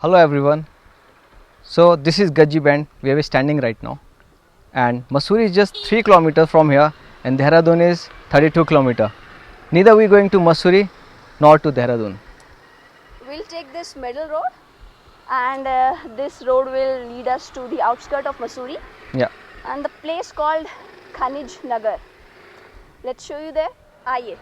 Hello everyone. So this is Gaji Band where we're standing right now, and Mussoorie is just 3 kilometers from here, and Dehradun is 32 kilometers. Neither we going to Mussoorie nor to Dehradun. We'll take this middle road, and this road will lead us to the outskirt of Mussoorie Yeah. and the place called Khanij Nagar. Let's show you there. आइए.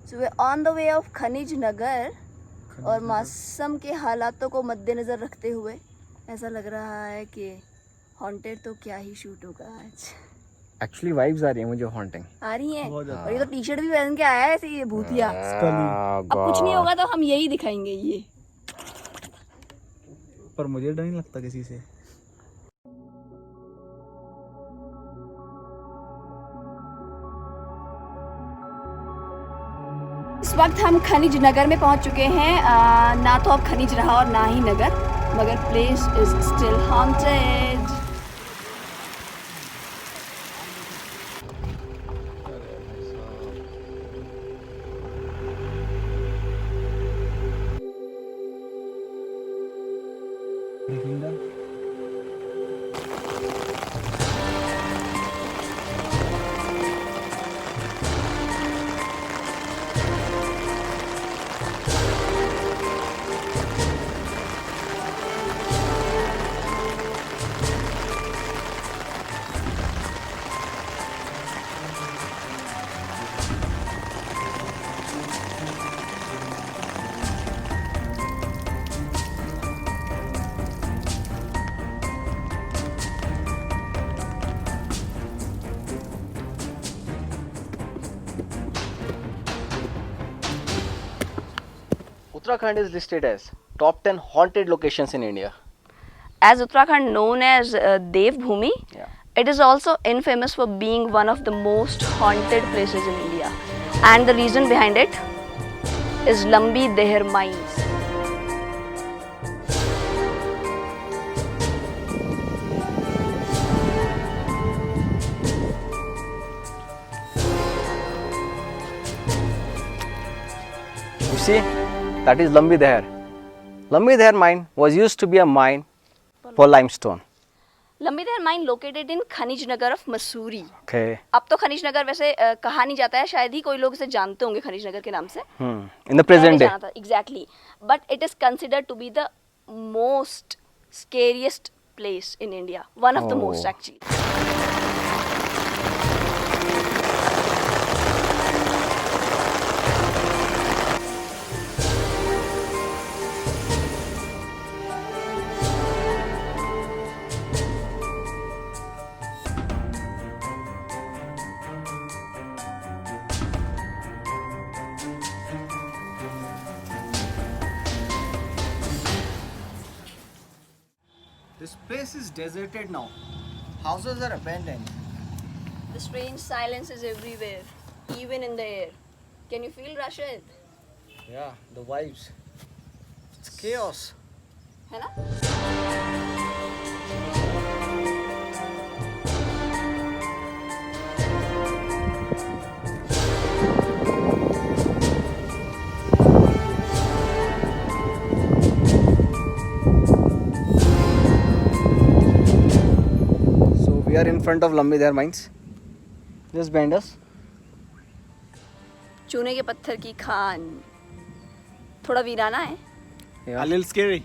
So we're on the way of खनिज नगर और मौसम के हालातों को मद्देनज़र रखते हुए ऐसा लग रहा है कि हॉन्टेड तो क्या ही शूट होगा आज. Actually vibes आ रही है मुझे haunting. आ रही हैं. और ये तो टी शर्ट भी पहन के आया है ऐसे ये भूतिया. अब कुछ नहीं होगा तो हम यही दिखाएंगे ये. पर मुझे डर नहीं लगता किसी से. इस वक्त हम खनिज नगर में पहुंच चुके हैं. ना तो अब खनिज रहा और ना ही नगर, मगर place is still haunted. Uttarakhand is listed as top 10 haunted locations in India. As Uttarakhand known as Devbhoomi, Yeah. it is also infamous for being one of the most haunted places in India. And the reason behind it is Lambi Deher mines. You see, that is Lambi Deher. Lambi Deher mine was used to be a mine for limestone. Lambi Deher mine located in Khanij Nagar of Mussoorie. Okay. अब तो खनिज नगर वैसे कहा नहीं जाता है, शायद ही कोई लोग इसे जानते होंगे खनिज नगर के नाम से. In the present day. Exactly. But it is considered to be the most scariest place in India. One of the most actually. This place is deserted now. Houses are abandoned. The strange silence is everywhere, even in the air. Can you feel Rashid? Yeah, the vibes. It's chaos. है ना? So we are in front of Lambi Deher mines. Just behind us. चूने के पत्थर की खान. थोड़ा वीराना है. Yeah. A little scary.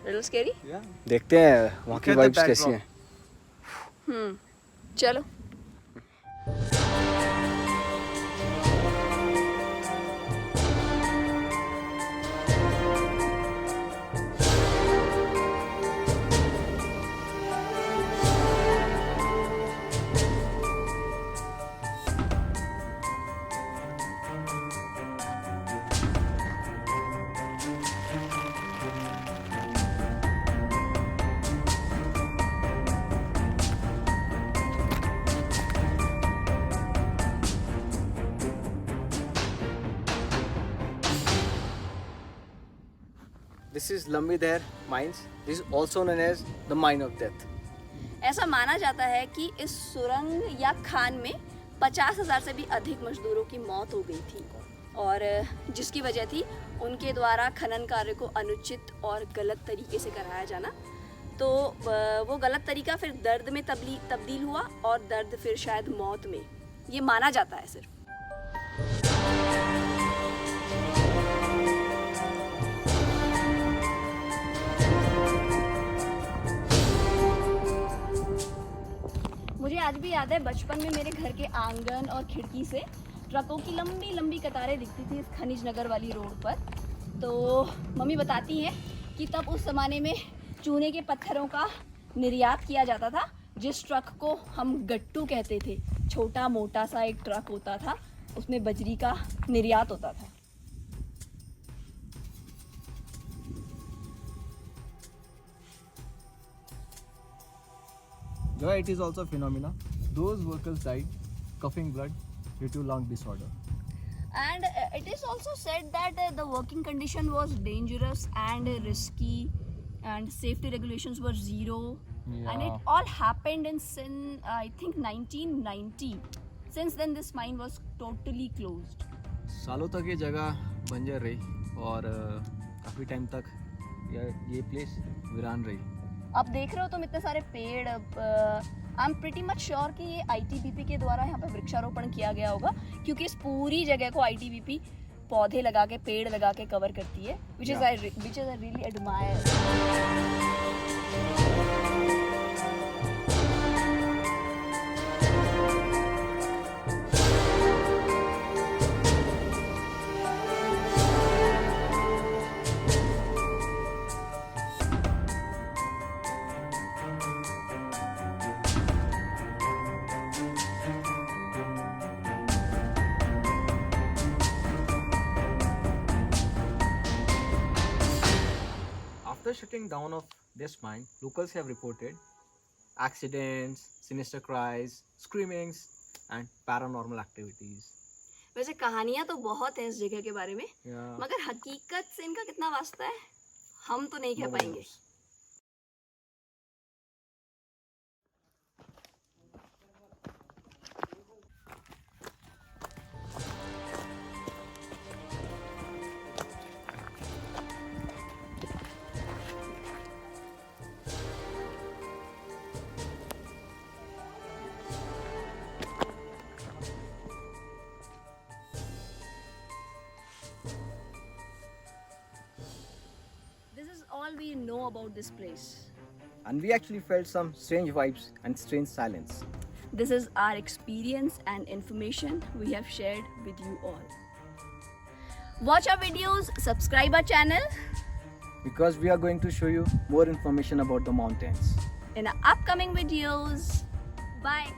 Little scary? Yeah. देखते हैं वहाँ की Look at the vibes कैसी backdrop. हैं. चलो. this is Lambi Dher mines. This is also known as the mine of death. ऐसा माना जाता है कि इस सुरंग या खान में 50,000 से भी अधिक मजदूरों की मौत हो गई थी और जिसकी वजह थी उनके द्वारा खनन कार्य को अनुचित और गलत तरीके से कराया जाना। तो वो गलत तरीका फिर दर्द में तब्दील हुआ और दर्द फिर शायद मौत में, ये माना जाता है सिर्फ। मुझे आज भी याद है बचपन में मेरे घर के आंगन और खिड़की से ट्रकों की लंबी लंबी कतारें दिखती थी इस खनिज नगर वाली रोड पर। तो मम्मी बताती हैं कि तब उस ज़माने में चूने के पत्थरों का निर्यात किया जाता था, जिस ट्रक को हम गट्टू कहते थे। छोटा मोटा सा एक ट्रक होता था, उसमें बजरी का निर्यात होता था। Joy, it is also a phenomena. Those workers died coughing blood due to lung disorder. And it is also said that the working condition was dangerous and risky and safety regulations were zero. And it all happened in I think 1990. Since then this mine was totally closed. सालों तक ये जगह बंजर रही और काफ़ी time तक ये प्लेस वीरान रही। अब देख रहे हो तुम इतने सारे पेड़। I am pretty much sure कि ये ITBP के द्वारा यहाँ पे वृक्षारोपण किया गया होगा, क्योंकि इस पूरी जगह को ITBP पौधे लगा के, पेड़ लगा के कवर करती है, which is I really admire. After shutting down of this mine, locals have reported accidents, sinister cries, screamings and paranormal activities. वैसे कहानियां तो बहुत हैं इस जगह के बारे में, Yeah. मगर हकीकत से इनका कितना वास्ता है हम तो नहीं कह Nobody पाएंगे। knows. This is all we know about this place. And we actually felt some strange vibes and strange silence. This is our experience and information we have shared with you all. Watch our videos, subscribe our channel. Because we are going to show you more information about the mountains. In our upcoming videos. Bye.